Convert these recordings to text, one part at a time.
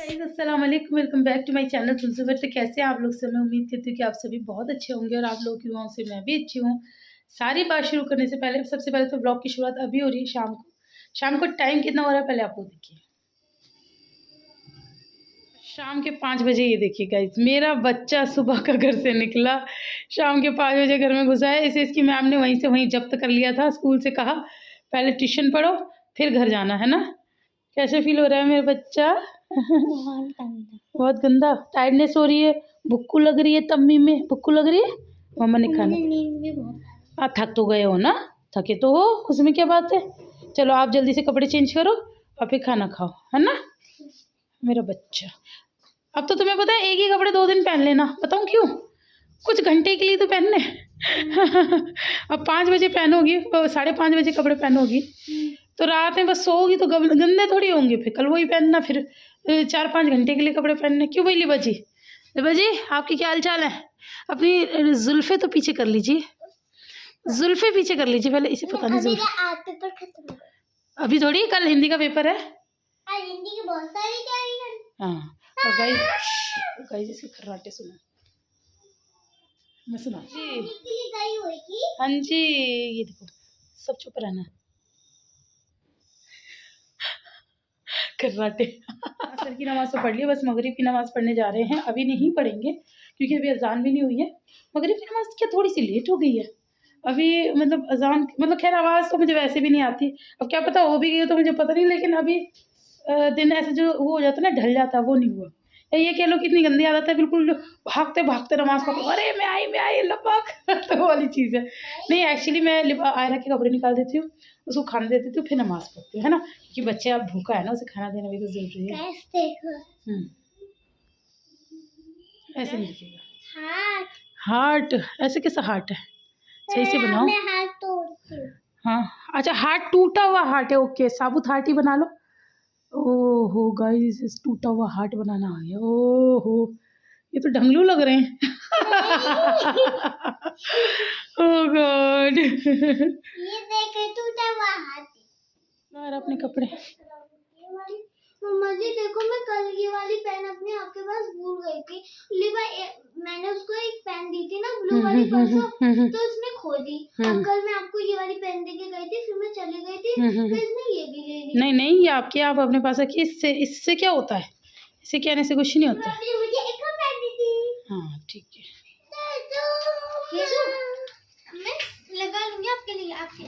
Guys अस्सलाम वालेकुम, welcome back to my channel तुलसीवर। तो कैसे हैं आप लोग? सब मैं उम्मीद करती हूँ कि आप सभी बहुत अच्छे होंगे और आप लोगों की दुआओं से मैं भी अच्छी हूँ। सारी बात शुरू करने से पहले सबसे पहले तो ब्लॉग की शुरुआत अभी हो रही है शाम को टाइम कितना हो रहा है पहले आप वो देखिए। शाम के 5 बजे। ये देखिए गाइस, मेरा बच्चा सुबह का घर से निकला, शाम के 5 बजे घर में घुसा है। इसे इसकी मैम ने वहीं से वहीं जब्त कर लिया था। स्कूल से कहा पहले ट्यूशन पढ़ो फिर घर जाना है ना। कैसे फील हो रहा है मेरा बच्चा? बहुत गंदा। टायर्डनेस हो रही है, भुक्कू लग रही है, तम्मी में भुक्कू लग रही है। मम्मा ने खाना थक तो गए हो ना, थके तो हो, उसमें क्या बात है। चलो आप जल्दी से कपड़े चेंज करो और फिर खाना खाओ, है ना मेरा बच्चा। अब तो तुम्हें पता है एक ही कपड़े 2 दिन पहन लेना। बताऊँ क्यों? कुछ घंटे के लिए तो पहनने। अब 5 बजे पहनोगी, 5:30 बजे कपड़े पहनोगी तो रात में बस सोओगी तो गंदे थोड़ी होंगे। फिर कल वही पहनना, फिर 4-5 घंटे के लिए कपड़े पहनने। क्यों भाई लिबा जी? लिबा जी आपकी क्या हाल चाल है? अपनी जुल्फे तो पीछे कर लीजिए, जुल्फे पीछे कर लीजिए पहले। इसे पता नहीं जुल्फे अभी थोड़ी, कल हिंदी का पेपर है। हिंदी की बहुत सारी तैयारी। हाँ और गाइस इसके खर्राटे सुनो, मैं सुना जी। हाँ जी, ये देखो सब चुप रहना। खर्राटे। असर की नमाज तो पढ़ ली, बस मगरिब की नमाज पढ़ने जा रहे हैं। अभी नहीं पढ़ेंगे क्योंकि अभी अजान भी नहीं हुई है। मगरिब की नमाज क्या थोड़ी सी लेट हो गई है अभी, मतलब अजान, मतलब खैर आवाज़ तो मुझे वैसे भी नहीं आती। अब क्या पता हो भी गई तो मुझे पता नहीं, लेकिन अभी दिन ऐसे जो वो हो जाता है ना, ढल जाता है, वो नहीं हुआ। या ये कह लो कितनी गंदी आदत है, बिल्कुल जो भागते भागते नमाज पढ़ो, अरे मैं आई लपक। तो वो वाली चीज़ है। नहीं एक्चुअली मैं आयरा के कपड़े निकाल देती हूँ, उसको खाना देती थी, फिर नमाज पढ़ती हूँ, है ना, क्योंकि बच्चे अब भूखा है ना, उसे खाना देना भी तो जरूरी है। ऐसे नहीं दिखेगा हार्ट, ऐसे कैसा हार्ट है? सही से बनाओ। हाँ अच्छा, हार्ट टूटा हुआ हार्ट है, ओके साबुत हार्ट ही बना लो। ओहो गाइस, टूटा हुआ हार्ट बनाना आ गया। ओहो ये तो ढंगलू लग रहे हैं। ओह गॉड। ये देख टूटा हुआ हार्ट। और अपने कपड़े मम्मा जी देखो, मैं कल ये वाली पेन अपने आपके पास भूल गई थी। मैंने उसको एक पेन दी थी ना, ब्लू वाली परसों, तो उसने खो दी। अब कल मैं आपको ये वाली पेन दे के गई थी, फिर मैं चली गई थी, फिर इसने ये भी ले ली। नहीं नहीं, ये आपकी, आप अपने पास रखिए। इससे क्या होता है? इसे कहने से कुछ नहीं होता है। मुझे एक और पेन दी थी। हाँ ठीक है, मैं लगा लूंगी आपके लिए। आपने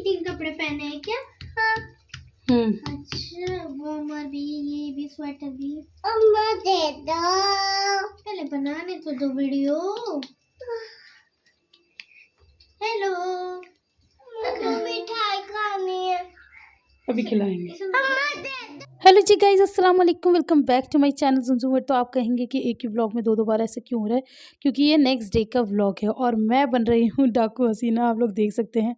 3 कपड़े पहने हैं क्या? अच्छा, वार्मर भी, ये भी, स्वेटर भी। अम्मा दे दो, पहले बनाने तो दो वीडियो। हेलो, मिठाई खानी है, अभी खिलाएंगे। हेलो जी गाइज, अस्सलाम वालेकुम, welcome back to my channel ज़ुमज़ुम। तो आप कहेंगे कि एक ही व्लॉग में दो बार ऐसे क्यों हो रहा है? क्योंकि ये नेक्स्ट डे का व्लॉग है और मैं बन रही हूँ डाकू हसीना। आप लोग देख सकते हैं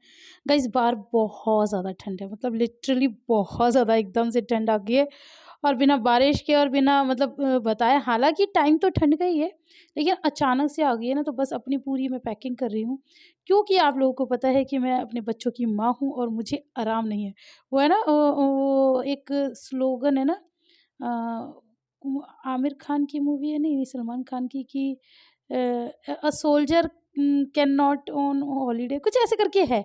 गाइज, बाहर बहुत ज़्यादा ठंड है, मतलब लिटरली बहुत ज़्यादा एकदम से ठंड आ गई है और बिना बारिश के और बिना मतलब बताए। हालांकि टाइम तो ठंड का ही है, लेकिन अचानक से आ गई है ना, तो बस अपनी पूरी मैं पैकिंग कर रही हूँ। क्योंकि आप लोगों को पता है कि मैं अपने बच्चों की माँ हूँ और मुझे आराम नहीं है। वो है ना, वो एक स्लोगन है ना, आमिर खान की मूवी है, नहीं सलमान खान की, कि a soldier can not on holiday, कुछ ऐसे करके है,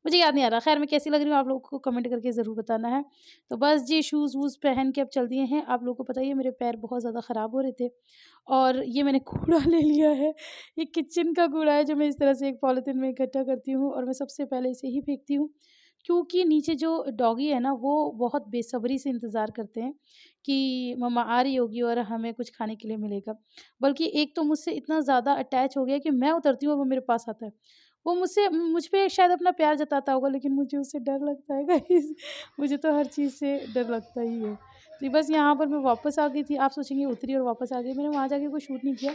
मुझे याद नहीं आ रहा। खैर मैं कैसी लग रही हूँ आप लोगों को कमेंट करके ज़रूर बताना है। तो बस जी शूज़ वूज़ पहन के अब चल दिए हैं। आप लोगों को पता ही है मेरे पैर बहुत ज़्यादा ख़राब हो रहे थे और ये मैंने कूड़ा ले लिया है। ये किचन का कूड़ा है जो मैं इस तरह से एक पॉलीथिन में इकट्ठा करती हूँ और मैं सबसे पहले इसे ही फेंकती हूँ। क्योंकि नीचे जो डॉगी है ना, वो बहुत बेसब्री से इंतज़ार करते हैं कि मम्मा आ रही होगी और हमें कुछ खाने के लिए मिलेगा। बल्कि एक तो मुझसे इतना ज़्यादा अटैच हो गया कि मैं उतरती हूँ और वो मेरे पास आता है। वो मुझ पे शायद अपना प्यार जताता होगा, लेकिन मुझे उससे डर लगता है गाइस। मुझे तो हर चीज़ से डर लगता ही है। तो बस यहाँ पर मैं वापस आ गई थी। आप सोचेंगे उतरी और वापस आ गई, मैंने वहाँ जाके कोई शूट नहीं किया।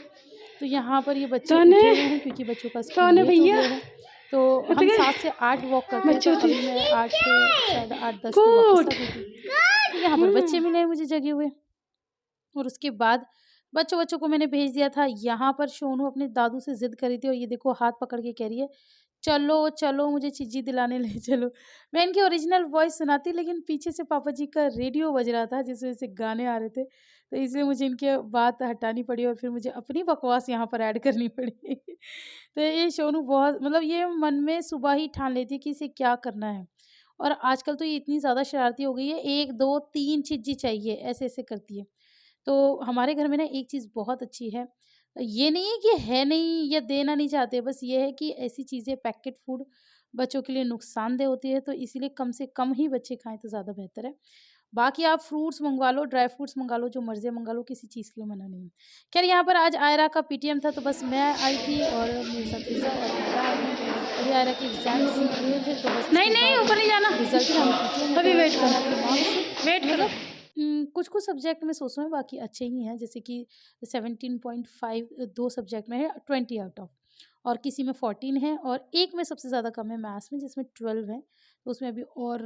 तो यहाँ पर ये बच्चे उठे हुए हैं क्योंकि बच्चों का स्कूल लेट हो गया है। तो हम 7 से 8 वॉक करते हैं, तो अभी मैं 8 शायद 8-10 पे वापस आ गई थी। तो यहाँ पर बच्चे मिले मुझे जगे हुए और उसके बाद बच्चों को मैंने भेज दिया था। यहाँ पर सोनू अपने दादू से ज़िद करी थी और ये देखो हाथ पकड़ के कह रही है चलो चलो मुझे चिज्जी दिलाने ले चलो। मैं इनकी ओरिजिनल वॉइस सुनाती, लेकिन पीछे से पापा जी का रेडियो बज रहा था जिस वजह से गाने आ रहे थे, तो इसलिए मुझे इनकी बात हटानी पड़ी और फिर मुझे अपनी बकवास यहाँ पर ऐड करनी पड़ी। तो ये सोनू बहुत मतलब ये मन में सुबह ही ठान लेती है कि इसे क्या करना है। और आजकल तो ये इतनी ज़्यादा शरारती हो गई है, 1, 2, 3 चिज्जी चाहिए, ऐसे-ऐसे करती है। तो हमारे घर में ना एक चीज़ बहुत अच्छी है, ये नहीं है कि है नहीं या देना नहीं चाहते, बस ये है कि ऐसी चीज़ें पैकेट फूड बच्चों के लिए नुकसानदेह होती है, तो इसीलिए कम से कम ही बच्चे खाएँ तो ज़्यादा बेहतर है। बाकी आप फ्रूट्स मँगवा लो, ड्राई फ्रूट्स मँगा लो, जो मर्ज़ी मँगा लो, किसी चीज़ के लिए मना नहीं है। ख़ैर यहाँ पर आज आयरा का पीटीएम था, तो बस मैं आई थी और मेरे साथ ईज़ा और आयरा आई हैं। अभी आयरा के एग्ज़ाम्स हुए थे, तो बस नहीं, नहीं ऊपर नहीं जाना, रिज़ल्ट था पीटीएम अभी वेट करो, वेट करो। कुछ-कुछ सब्जेक्ट में सोच रहे हैं, बाकी अच्छे ही हैं, जैसे कि 17.5 2 सब्जेक्ट में है 20 आउट ऑफ, और किसी में 14 है और एक में सबसे ज़्यादा कम है मैथ्स में, जिसमें 12 है, तो उसमें अभी और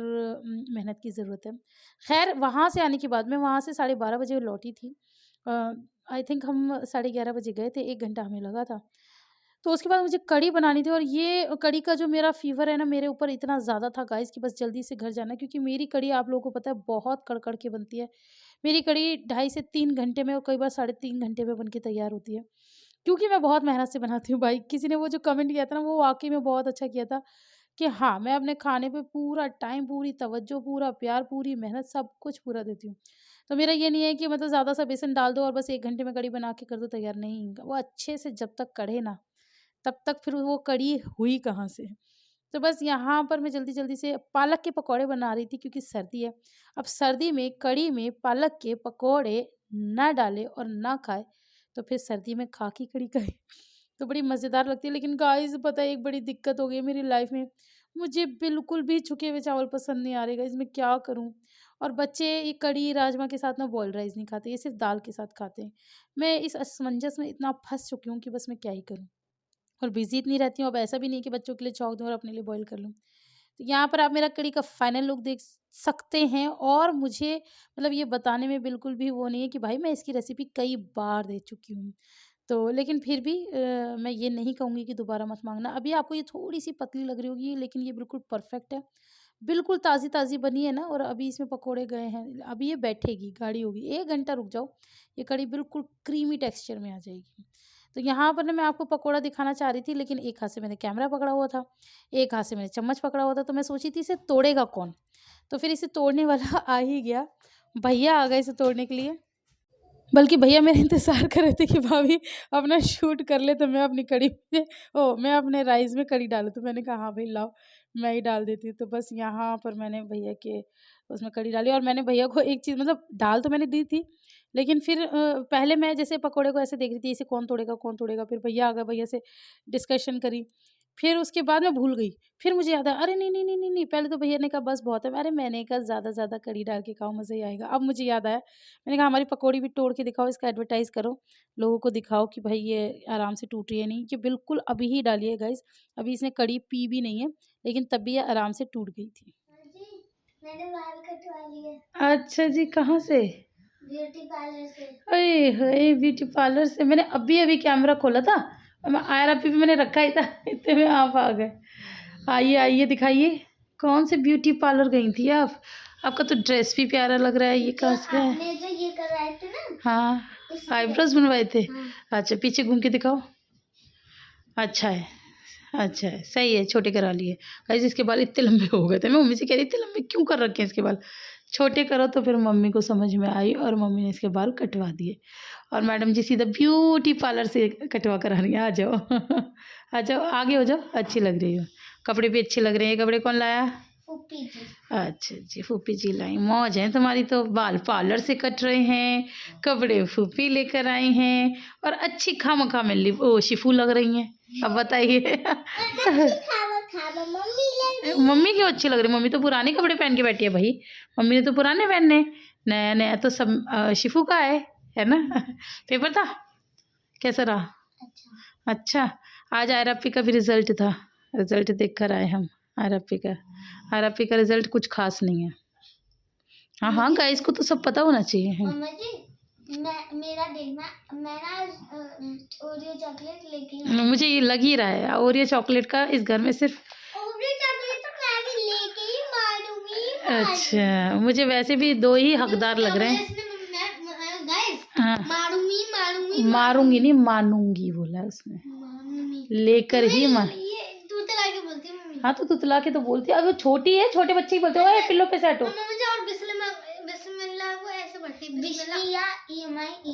मेहनत की ज़रूरत है। ख़ैर वहाँ से आने के बाद मैं वहाँ से 12:30 बजे लौटी थी। आई थिंक हम 11:30 बजे गए थे, 1 घंटा हमें लगा था। तो उसके बाद मुझे कढ़ी बनानी थी और ये कढ़ी का जो मेरा फ़ीवर है ना मेरे ऊपर इतना ज़्यादा था गाइस कि बस जल्दी से घर जाना है, क्योंकि मेरी कढ़ी आप लोगों को पता है बहुत कड़-कड़ के बनती है। मेरी कढ़ी 2.5 से 3 घंटे में और कई बार 3.5 घंटे में बन के तैयार होती है। क्योंकि मैं बहुत मेहनत से बनाती हूँ भाई। किसी ने वो जो कमेंट किया था ना वो वाक़ई में बहुत अच्छा किया था कि हाँ, मैं अपने खाने पे पूरा टाइम, पूरी तवज्जो, पूरा प्यार, पूरी मेहनत सब कुछ पूरा देती हूँ। तो मेरा ये नहीं है कि मतलब ज़्यादा सा बेसन डाल दो और बस 1 घंटे में कढ़ी बना के कर दो तैयार, नहीं। वो अच्छे से जब तक कढ़े ना तब तक फिर वो कढ़ी हुई कहाँ से? तो बस यहाँ पर मैं जल्दी-जल्दी से पालक के पकौड़े बना रही थी क्योंकि सर्दी है। अब सर्दी में कढ़ी में पालक के पकौड़े ना डालें और ना खाएँ, तो फिर सर्दी में खा की कढ़ी खाएँ। तो बड़ी मज़ेदार लगती है, लेकिन गाइस पता है एक बड़ी दिक्कत हो गई है मेरी लाइफ़ में। मुझे बिल्कुल भी छुके हुए चावल पसंद नहीं आ रहे गाइस, मैं क्या करूँ? और बच्चे ये कढ़ी राजमा के साथ ना बॉइल्ड राइस नहीं खाते, ये सिर्फ़ दाल के साथ खाते हैं। मैं इस असमंजस में इतना फँस चुकी हूँ कि बस मैं क्या ही करूँ? और बिज़ी इतनी रहती हूँ, अब ऐसा भी नहीं कि बच्चों के लिए छौंक दूँ और अपने लिए बॉयल कर लूँ। तो यहाँ पर आप मेरा कढ़ी का फाइनल लुक देख सकते हैं, और मुझे मतलब ये बताने में बिल्कुल भी वो नहीं है कि भाई मैं इसकी रेसिपी कई बार दे चुकी हूँ। तो लेकिन फिर भी मैं ये नहीं कहूँगी कि दोबारा मत माँगना। अभी आपको ये थोड़ी-सी पतली लग रही होगी, लेकिन ये बिल्कुल परफेक्ट है। बिल्कुल ताज़ी-ताज़ी बनी है ना, और अभी इसमें पकोड़े गए हैं। अभी ये बैठेगी, गाढ़ी होगी। 1 घंटा रुक जाओ, ये कढ़ी बिल्कुल क्रीमी टेक्सचर में आ जाएगी। तो यहाँ पर ना मैं आपको पकोड़ा दिखाना चाह रही थी, लेकिन एक हाथ से मैंने कैमरा पकड़ा हुआ था, एक हाथ से मैंने चम्मच पकड़ा हुआ था, तो मैं सोची थी इसे तोड़ेगा कौन? तो फिर इसे तोड़ने वाला आ ही गया। भैया आ गए इसे तोड़ने के लिए। बल्कि भैया मेरा इंतज़ार कर रहे थे कि भाभी अपना शूट कर ले तो मैं अपनी कढ़ी में मैं अपने राइस में कढ़ी डालूँ। तो मैंने कहा हाँ भाई लाओ, मैं ही डाल देती हूँ। तो बस यहाँ पर मैंने भैया के उसमें कढ़ी डाली, और मैंने भैया को एक चीज़ मतलब डाल तो मैंने दी थी, लेकिन फिर पहले मैं जैसे पकोड़े को ऐसे देख रही थी, इसे कौन तोड़ेगा, कौन तोड़ेगा? फिर भैया आ गए, भैया से डिस्कशन करी। फिर उसके बाद मैं भूल गई। फिर मुझे याद आया, अरे नहीं, नहीं, नहीं, नहीं, नहीं, पहले तो भैया ने कहा बस बहुत है। अरे मैंने कहा ज़्यादा से ज़्यादा कढ़ी डाल के खाओ, मज़ा ही आएगा। अब मुझे याद आया, मैंने कहा हमारी पकौड़ी भी तोड़ के दिखाओ, इसका एडवर्टाइज़ करो, लोगों को दिखाओ कि भाई ये आराम से टूट रही है नहीं। ये बिल्कुल अभी ही डाली है गाइज़, अभी इसने कढ़ी पी भी नहीं है, लेकिन तब भी ये आराम से टूट गई थी। हाँ जी, मैंने बाल कटवा लिए। अच्छा जी, कहाँ से? ब्यूटी पार्लर से। अये हाय! ब्यूटी पार्लर से मैंने अभी-अभी कैमरा खोला था और मैं आयरा पे भी मैंने रखा ही था, इतने में आप आ गए। आइए, आइए दिखाइए, कौन से ब्यूटी पार्लर गई थी आप? आपका तो ड्रेस भी प्यारा लग रहा है, ये कहाँ से है? आपने जो ये करवाए थे ना, हाँ, इसलिए। आईब्रोज़ बनवाए थे? हाँ। अच्छा, पीछे घूम के दिखाओ। अच्छा है, अच्छा है, सही है, छोटे करा लिए। गाइस इसके बाल इतने लंबे हो गए थे, मैं मम्मी से कह रही इतने लंबे क्यों कर रखे हैं इसके बाल? छोटे करो, तो फिर मम्मी को समझ में आई और मम्मी ने इसके बाल कटवा दिए। और मैडम जी सीधा ब्यूटी पार्लर से कटवा कर आ रही हैं, आ जाओ। आ जाओ, आगे हो जाओ, अच्छी लग रही हो। कपड़े भी अच्छे लग रहे हैं, ये कपड़े कौन लाया? फूफी जी। अच्छा जी, फूफी जी लाई, मौज है तुम्हारी तो। बाल पार्लर से कट रहे हैं, कपड़े फूफी लेकर आई हैं, और अच्छी खामखा में शिफू लग रही हैं। अब बताइए। खावा मम्मी मम्मी क्यों अच्छी लग रही? मम्मी तो पुराने कपड़े पहन के बैठी है भाई, मम्मी ने तो पुराने पहनने, नया नया तो सब शिफू का है ना? पेपर था, कैसा रहा? अच्छा। अच्छा, आज आरएफपी का भी रिजल्ट था, रिजल्ट देख कर आए हम। आरएफपी का रिजल्ट कुछ खास नहीं है। हाँ हाँ गाइस को तो सब पता होना चाहिए। मम्मा जी, मेरा देखना, मैं ना ओरियो चॉकलेट लेके आई। मुझे ये लग ही रहा है ओरियो चॉकलेट का इस घर में सिर्फ। ओरियो चॉकलेट तो मैं भी लेके ही मारूंगी। अच्छा, मुझे वैसे भी 2 ही हकदार लग रहे हैं। गाइस, हाँ, मारूंगी नहीं, मानूंगी बोला उसने। लेकर ही मार। ये तुतला के बोलती है मम्मी। हाँ तो तुतला के तो बोलती है। अब वो छोटी है, छोटे बच्चे ही बोलते हैं ओए पिल्लो पे सेट हो। मुझे और बिस्मिल्लाह वो ऐसे पढ़ती है, बिस्मिल्लाह।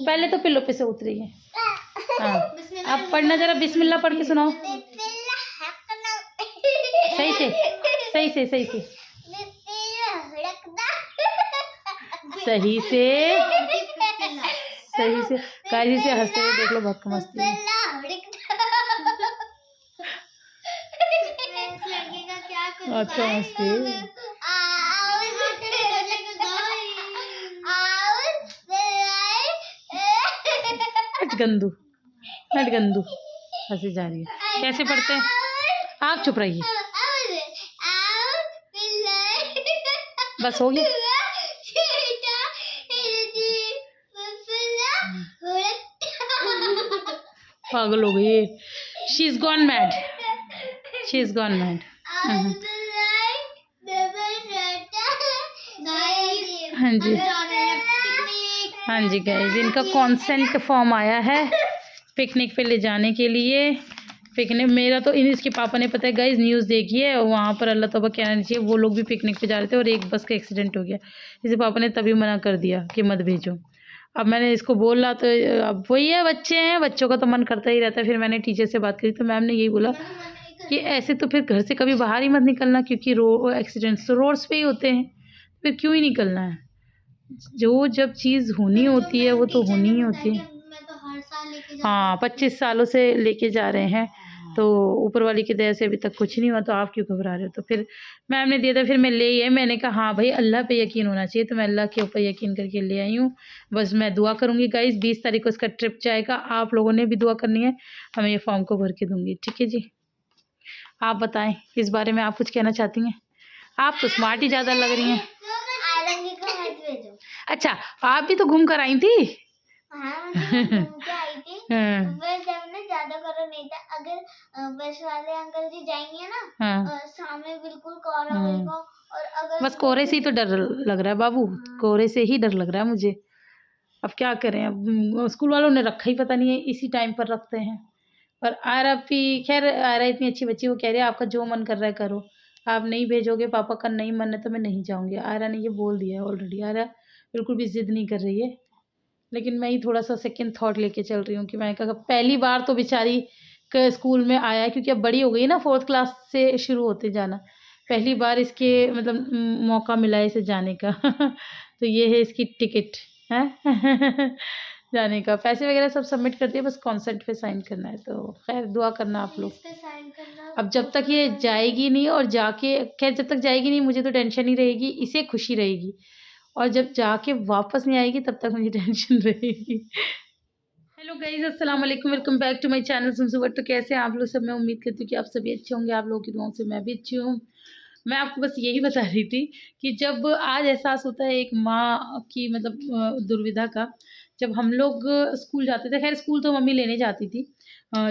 पहले तो पिल्लो पे से उतरी है। हाँ, अब पढ़ना जरा, बिस्मिल्लाह पढ़ के सुनाओ। सही से सही से सही से सही से सही से। काजी से हंसते हुए देख लो, बहुत मस्ती है। अच्छा मस्ती है। हट गंदू, हट गंदू, हंसी जा रही है। कैसे पढ़ते हैं? आप चुप रहिए, बस हो गया। पागल हो गई, she is gone mad, she is gone mad. हाँ जी, हाँ जी गाइस, इनका कॉन्सेंट फॉर्म आया है पिकनिक पे ले जाने के लिए। पिकनिक मेरा तो इसके पापा ने, पता है गाइस, न्यूज़ देखी है, वहाँ पर अल्लाह तौबा कहना नहीं चाहिए, वो लोग भी पिकनिक पे जा रहे थे और एक बस का एक्सीडेंट हो गया। इसे पापा ने तभी मना कर दिया कि मत भेजो। अब मैंने इसको बोला तो अब वही है, बच्चे हैं, बच्चों का तो मन करता ही रहता है। फिर मैंने टीचर से बात करी तो मैम ने यही बोला कि ऐसे तो फिर घर से कभी बाहर ही मत निकलना, क्योंकि एक्सीडेंट्स तो रोड्स पे ही होते हैं, फिर क्यों ही निकलना है। जो जब चीज़ होनी होती है वो तो होनी ही होती है। हाँ, 25 सालों से लेके जा रहे हैं, तो ऊपर वाली की दया से अभी तक कुछ नहीं हुआ, तो आप क्यों घबरा रहे हो। तो फिर मैम ने दिया था, फिर मैं ले आई। मैंने कहा हाँ भाई, अल्लाह पे यकीन होना चाहिए, तो मैं अल्लाह के ऊपर यकीन करके ले आई हूँ। बस मैं दुआ करूँगी गाइस, 20 तारीख को इसका ट्रिप जाएगा, आप लोगों ने भी दुआ करनी है, हमें ये फॉर्म को भर के दूँगी, ठीक है जी। आप बताएं इस बारे में, आप कुछ कहना चाहती हैं? आप तो स्मार्ट ही ज़्यादा लग रही हैं। अच्छा, आप भी तो घूम कर आई थी। हाँ, आई थी। बस जब ना ज्यादा करो नहीं था, अगर बस वाले अंकल जी जाएंगे ना, सामने बिल्कुल कोहरा होगा, और अगर बस कोहरे से ही तो डर लग रहा है बाबू, कोहरे से ही डर लग रहा है मुझे। अब क्या करें, अब स्कूल वालों ने रखा ही पता नहीं है, इसी टाइम पर रखते हैं। पर आयरा भी, खैर आयरा इतनी अच्छी बच्ची, वो कह रही है आपका जो मन कर रहा है करो, आप नहीं भेजोगे, पापा का नहीं मन है तो मैं नहीं जाऊँगी। आयरा ने ये बोल दिया है ऑलरेडी। आयरा बिल्कुल भी ज़िद नहीं कर रही है, लेकिन मैं ही थोड़ा सा सेकंड थॉट लेके चल रही हूँ कि मैंने कहा पहली बार तो बेचारी के स्कूल में आया है, क्योंकि अब बड़ी हो गई ना, 4th क्लास से शुरू होते जाना, पहली बार इसके मतलब मौका मिला है इसे जाने का। तो ये है इसकी टिकट है जाने का। पैसे वगैरह सब सबमिट कर दिए, बस कॉन्सेंट पे साइन करना है। तो खैर दुआ करना आप लोग। अब जब तक ये जाएगी नहीं, और जाके, खैर जब तक जाएगी नहीं मुझे तो टेंशन ही रहेगी, इसे खुशी रहेगी, और जब जाके वापस नहीं आएगी तब तक मुझे टेंशन रहेगी। हेलो गाइस, अस्सलाम वालेकुम, welcome back to my channel सुमसुवट। तो कैसे हैं आप लोग सब? मैं उम्मीद करती हूँ कि आप सभी अच्छे होंगे, आप लोगों की दुआओं से मैं भी अच्छी हूँ। मैं आपको बस यही बता रही थी कि जब आज एहसास होता है एक माँ की मतलब दुर्विधा का, जब हम लोग स्कूल जाते थे, खैर स्कूल तो मम्मी लेने जाती थी,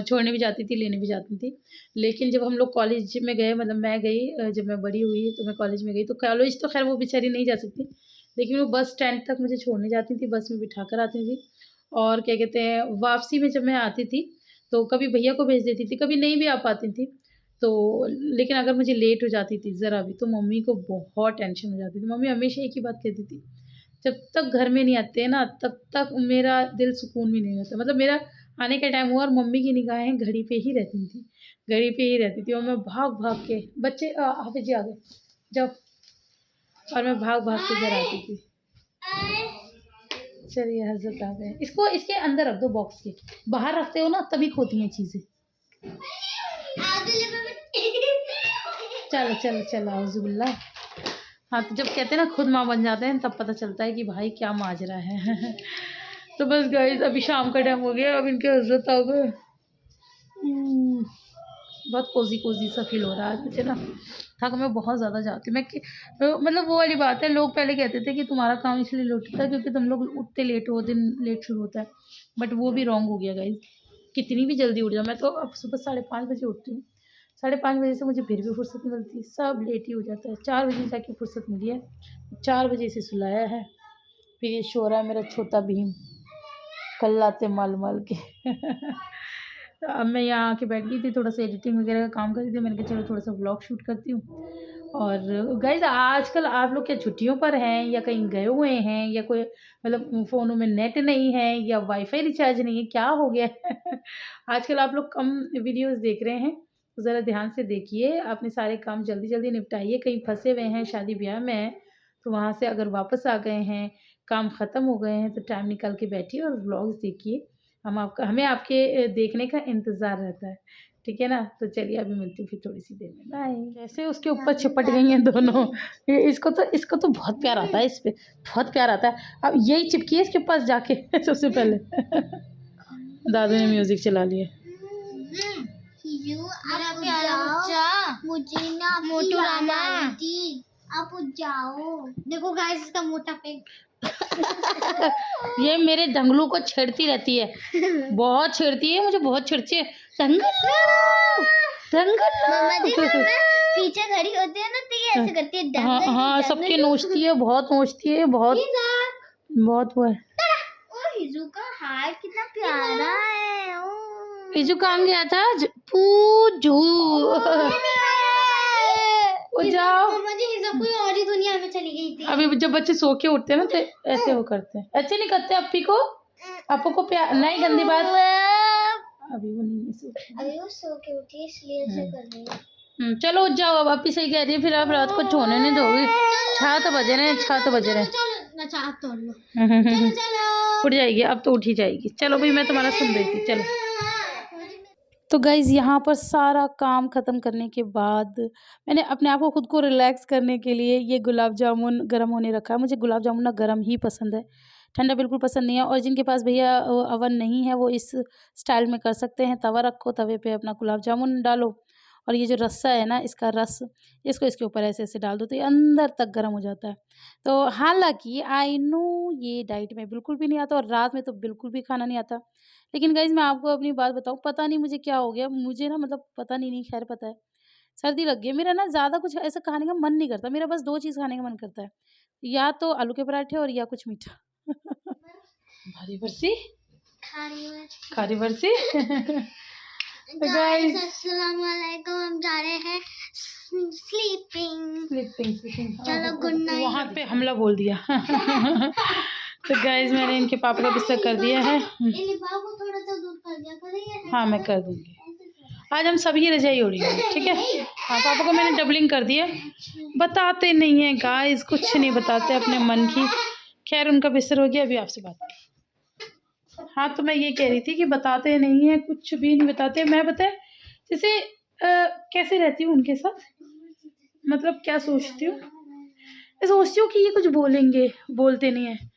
छोड़ने भी जाती थी, लेने भी जाती थी, लेकिन जब हम लोग कॉलेज में गए, मतलब मैं गई, जब मैं बड़ी हुई तो मैं कॉलेज में गई, तो कॉलेज तो खैर वो बेचारी नहीं जा सकती, लेकिन वो बस स्टैंड तक मुझे छोड़ने जाती थी, बस में बिठा कर आती थी। और क्या कहते हैं, वापसी में जब मैं आती थी तो कभी भैया को भेज देती थी, कभी नहीं भी आ पाती थी। तो लेकिन अगर मुझे लेट हो जाती थी ज़रा भी, तो मम्मी को बहुत टेंशन हो जाती थी। मम्मी हमेशा एक ही बात कहती थी, जब तक घर में नहीं आते हैं ना, तब तक मेरा दिल सुकून भी नहीं होता। मतलब मेरा आने का टाइम हुआ और मम्मी की निगाहें घड़ी पे ही रहती थी, घड़ी पे ही रहती थी, और मैं भाग भाग के, बच्चे हाफिज जी आ गए, जाओ, और मैं भाग भाग के घर आती थी। चलिए हजरत आ गए, इसको इसके अंदर रख दो, बॉक्स के बाहर रखते हो ना तभी खोती हैं चीज़ें। चलो चलो चलो, आउज़ुबिल्ला। हाँ, तो जब कहते हैं ना खुद माँ बन जाते हैं, तब पता चलता है कि भाई क्या माजरा है। तो बस गाइस, अभी शाम का टाइम हो गया, अब इनके हजरत आ गए, बहुत कोजी सा फील हो रहा है आज मुझे ना। थक मैं बहुत ज़्यादा जाती हूँ मतलब वो वाली बात है, लोग पहले कहते थे कि तुम्हारा काम इसलिए लेट होता है क्योंकि तुम लोग उठते लेट हो, दिन लेट शुरू होता है, बट वो भी रॉन्ग हो गया गाइस। कितनी भी जल्दी उठ जाओ, मैं तो अब सुबह 5:30 बजे उठती हूँ। 5:30 बजे से मुझे फिर भी फुर्सत नहीं मिलती, सब लेट ही हो जाता है। 4 बजे जाके फुर्सत मिली है, 4 बजे से सुलाया है। फिर ये सो रहा है मेरा छोटा भीम, कल्लाते माल माल के तो अब मैं यहाँ आके बैठ गई थी, थोड़ा सा एडिटिंग वगैरह का काम कर रही थी। मैंने कहा चलो थोड़ा सा व्लॉग शूट करती हूँ। और गाइज आजकल आप लोग क्या छुट्टियों पर हैं या कहीं गए हुए हैं, या कोई मतलब फ़ोनों में नेट नहीं है या वाईफाई रिचार्ज नहीं है, क्या हो गया है आजकल आप लोग कम वीडियोस देख रहे हैं, तो ज़रा ध्यान से देखिए, अपने सारे काम जल्दी जल्दी निपटाइए। कहीं फंसे हुए हैं, शादी ब्याह में हैं, तो वहाँ से अगर वापस आ गए हैं, काम ख़त्म हो गए हैं, तो टाइम निकाल के बैठिए और व्लॉग्स देखिए। हमें आपके देखने का इंतज़ार रहता है, ठीक है ना। तो चलिए अभी मिलती हूँ फिर थोड़ी सी देर में, बाय। जैसे उसके ऊपर चिपट गई हैं दोनों, ये इसको तो बहुत प्यार आता है, इस पे बहुत प्यार आता है। अब यही चिपकी है इसके पास जाके सबसे पहले दादू ने म्यूजिक चला लिया। मुझे ना मोटू रामा आप जाओ। देखो गाइस इसका मोटा पेट ये मेरे दंगलू को छेड़ती रहती है, बहुत छेड़ती है मुझे, बहुत छेड़ती है। पीछे खड़ी होती है ना, तो ये ऐसे करती है। हाँ हाँ, सबके नोचती है, बहुत नोचती है, बहुत वो है। हिजू का हार कितना प्यारा है। हिजू कहाँ गया था? पूजू जाओ, कोई और ही दुनिया में चली गई थी। अभी जब बच्चे सो के उठते हैं ना, तो ऐसे वो करते हैं, ऐसे नहीं करते। अपी को, आपको को प्यार नहीं, गंदी बात। अभी वो नहीं, अभी वो सो के उठी इसलिए ऐसे कर रही है। चलो उठ जाओ, अब अपी सही कह रही है, फिर आप रात को सोने नहीं दोगे। 6 बजे रहे उठ जाएगी, अब तो उठ ही जाएगी। चलो भाई, मैं तुम्हारा सुन रही थी, चलो। तो गाइज़ यहाँ पर सारा काम ख़त्म करने के बाद मैंने अपने आप को खुद को रिलैक्स करने के लिए ये गुलाब जामुन गर्म होने रखा है। मुझे गुलाब जामुन ना गर्म ही पसंद है, ठंडा बिल्कुल पसंद नहीं है। और जिनके पास भैया अवन नहीं है, वो इस स्टाइल में कर सकते हैं। तवा रखो, तवे पे अपना गुलाब जामुन डालो, और ये जो रस्सा है ना, इसका रस, इसको इसके ऊपर ऐसे ऐसे डाल दो, तो ये अंदर तक गर्म हो जाता है। तो हालांकि आई नो ये डाइट में बिल्कुल भी नहीं आता, और रात में तो बिल्कुल भी खाना नहीं आता। लेकिन गाइज़ मैं आपको अपनी बात बताऊँ, पता नहीं मुझे क्या हो गया, मुझे ना मतलब पता नहीं, खैर पता है, सर्दी लग गई है। मेरा ना ज़्यादा कुछ ऐसा खाने का मन नहीं करता, मेरा बस 2 चीज़ खाने का मन करता है, या तो आलू के पराठे और या कुछ मीठा भारी बरसी, खारी बरसी तो गाइस अस्सलाम वालेकुम, हम जा रहे हैं स्लीपिंग। चलो गुड नाइट। वहाँ पे हमला बोल दिया तो गाइस मैंने इनके पापा का बिस्तर कर दिया है। को थोड़ा सा दूर कर दिया करेंगे। हाँ मैं कर दूंगी, आज हम सभी रजाई ओढ़ेंगे, ठीक है। हाँ पापा को मैंने डबलिंग कर दिया। बताते नहीं है गाइस, कुछ नहीं बताते अपने मन की। खैर उनका बिस्तर हो गया, अभी आपसे बात की। हाँ तो मैं ये कह रही थी कि बताते नहीं है, कुछ भी नहीं बताते। मैं बताए जैसे कैसे रहती हूँ उनके साथ, मतलब क्या सोचती हूँ, मैं सोचती हूँ कि ये कुछ बोलेंगे, बोलते नहीं है।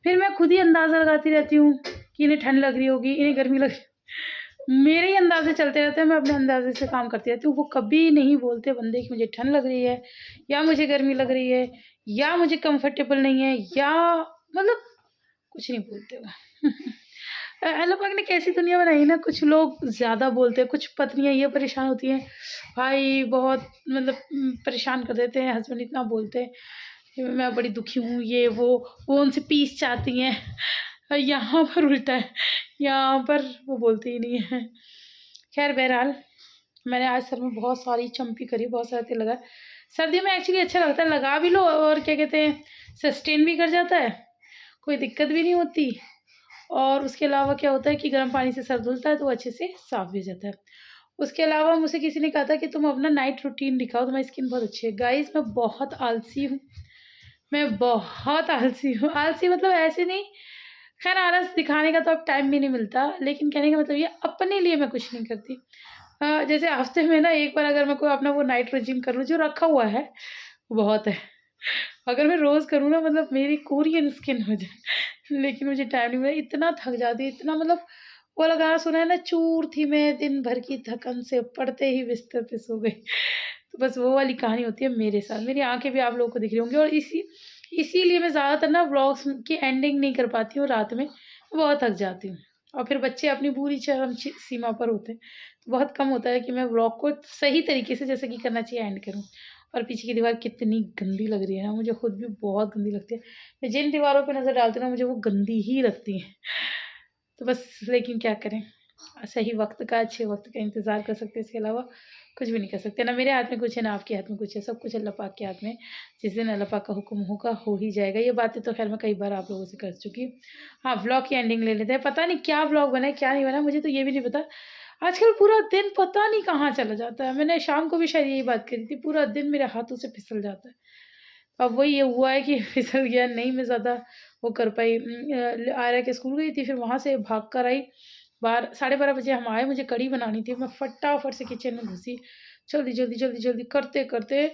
फिर मैं खुद ही अंदाज़ा लगाती रहती हूँ कि इन्हें ठंड लग रही होगी, इन्हें गर्मी लग रही, मेरे ही अंदाजे चलते रहते हैं। मैं अपने अंदाजे से काम करती रहती हूँ। वो कभी नहीं बोलते बंदे कि मुझे ठंड लग रही है, या मुझे गर्मी लग रही है, या मुझे कंफर्टेबल नहीं है, या मतलब कुछ नहीं बोलते वो अल्लाह पाक ने कैसी दुनिया बनाई ना, कुछ लोग ज़्यादा बोलते हैं, कुछ पत्नियां ये परेशान होती हैं, भाई बहुत मतलब परेशान कर देते हैं, हस्बैंड इतना बोलते हैं, मैं बड़ी दुखी हूँ, ये वो उनसे पीस चाहती हैं। यहाँ पर उल्टा है, यहाँ पर वो बोलते ही नहीं है। खैर बहरहाल मैंने आज सर में बहुत सारी चंपी करी, बहुत सारा तेल लगा। सर्दियों में एक्चुअली अच्छा लगता है, लगा भी लो और क्या कहते हैं, सस्टेन भी कर जाता है, कोई दिक्कत भी नहीं होती। और उसके अलावा क्या होता है कि गर्म पानी से सर धुलता है तो अच्छे से साफ़ भी हो जाता है। उसके अलावा मुझे किसी ने कहा था कि तुम अपना नाइट रूटीन दिखाओ, तुम्हारी स्किन बहुत अच्छी है। गाइस मैं बहुत आलसी हूँ, मैं बहुत आलसी हूँ। आलसी मतलब ऐसे नहीं, खैर आलस दिखाने का तो अब टाइम भी नहीं मिलता, लेकिन कहने का मतलब ये अपने लिए मैं कुछ नहीं करती। जैसे हफ्ते में ना एक बार अगर मैं कोई अपना वो नाइट रूटीन करूँ जो रखा हुआ है, बहुत है। अगर मैं रोज़ करूँ ना, मतलब मेरी कोरियन स्किन हो जाए, लेकिन मुझे टाइम नहीं मिला, इतना थक जाती है, इतना मतलब वो वाला गाना सुना है ना, चूर थी मैं दिन भर की थकन से, पड़ते ही बिस्तर पे सो गई। तो बस वो वाली कहानी होती है मेरे साथ। मेरी आँखें भी आप लोगों को दिख रही होंगी, और इसीलिए मैं ज़्यादातर ना व्लॉग्स की एंडिंग नहीं कर पाती हूँ रात में, बहुत थक जाती हूँ। और फिर बच्चे अपनी पूरी चरम सीमा पर होते हैं, तो बहुत कम होता है कि मैं व्लॉग को सही तरीके से जैसे कि करना चाहिए एंड करूँ। और पीछे की दीवार कितनी गंदी लग रही है ना, मुझे खुद भी बहुत गंदी लगती है। मैं जिन दीवारों पे नज़र डालती हूँ ना, मुझे वो गंदी ही लगती हैं। तो बस, लेकिन क्या करें, सही वक्त का, अच्छे वक्त का इंतज़ार कर सकते हैं, इसके अलावा कुछ भी नहीं कर सकते। ना मेरे हाथ में कुछ है, ना आपके हाथ में कुछ है, सब कुछ अल्लाह पाक के हाथ में है। जिस दिन अल्लाह पाक का हुक्म होगा हो ही जाएगा। ये बातें तो खैर मैं कई बार आप लोगों से कर चुकी हूँ। हाँ, व्लॉग की एंडिंग ले लेते हैं। पता नहीं क्या व्लॉग बना है, क्या नहीं बना, मुझे तो ये भी नहीं पता। आजकल पूरा दिन पता नहीं कहाँ चला जाता है। मैंने शाम को भी शायद यही बात करी थी, पूरा दिन मेरे हाथों से फिसल जाता है। अब वही ये हुआ है कि फिसल गया, नहीं मैं ज़्यादा वो कर पाई। आयरा के स्कूल गई थी, फिर वहाँ से भाग कर आई। 12:30 बजे हम आए, मुझे कढ़ी बनानी थी। मैं फटाफट से किचन में घुसी, जल्दी जल्दी जल्दी जल्दी करते करते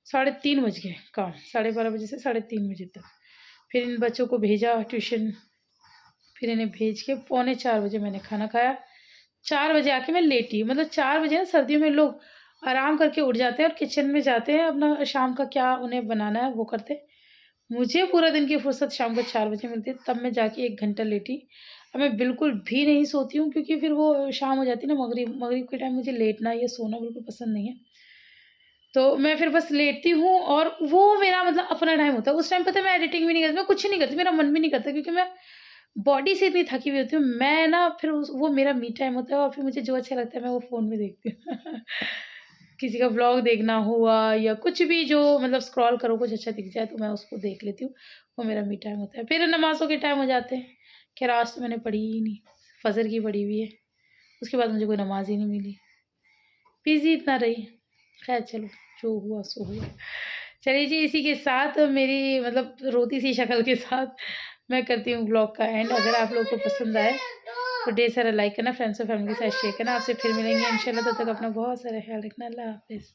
3:30 बज गए काम, 12:30 बजे से 3:30 बजे तक। फिर इन बच्चों को भेजा ट्यूशन, फिर इन्हें भेज के 3:45 बजे मैंने खाना खाया। 4 बजे आके मैं लेटी, मतलब 4 बजे ना सर्दियों में लोग आराम करके उठ जाते हैं और किचन में जाते हैं, अपना शाम का क्या उन्हें बनाना है वो करते हैं। मुझे पूरा दिन की फुर्सत शाम को 4 बजे मिलती है, तब मैं जाके 1 घंटा लेटी। अब मैं बिल्कुल भी नहीं सोती हूँ, क्योंकि फिर वो शाम हो जाती है ना, मगरिब के टाइम मुझे लेटना या सोना बिल्कुल पसंद नहीं है। तो मैं फिर बस लेटती हूँ, और वो मेरा मतलब अपना टाइम होता है। उस टाइम पता है मैं एडिटिंग भी नहीं करती, मैं कुछ नहीं करती, मेरा मन भी नहीं करता, क्योंकि मैं बॉडी से इतनी थकी हुई होती हूँ। मैं ना फिर वो मेरा मी टाइम होता है, और फिर मुझे जो अच्छा लगता है मैं वो फ़ोन में देखती हूँ। किसी का व्लॉग देखना हुआ या कुछ भी, जो मतलब स्क्रॉल करो कुछ अच्छा दिख जाए तो मैं उसको देख लेती हूँ। वो मेरा मी टाइम होता है। फिर नमाज़ों के टाइम हो जाते हैं। खैर आज तो मैंने पढ़ी ही नहीं, फ़जर की पढ़ी हुई है, उसके बाद मुझे कोई नमाज़ ही नहीं मिली। बिज़ी इतना रही। खैर चलो, जो हुआ सो हुआ। चलिए जी, इसी के साथ मेरी मतलब रोती सी शक्ल के साथ मैं करती हूँ व्लॉग का एंड। अगर आप लोगों को पसंद आए तो ढेर सारा लाइक करना, फ्रेंड्स और फैमिली के साथ शेयर करना। आपसे फिर मिलेंगे इंशाल्लाह, तब तक अपना बहुत सारा ख्याल रखना। अल्लाह हाफ़िज़।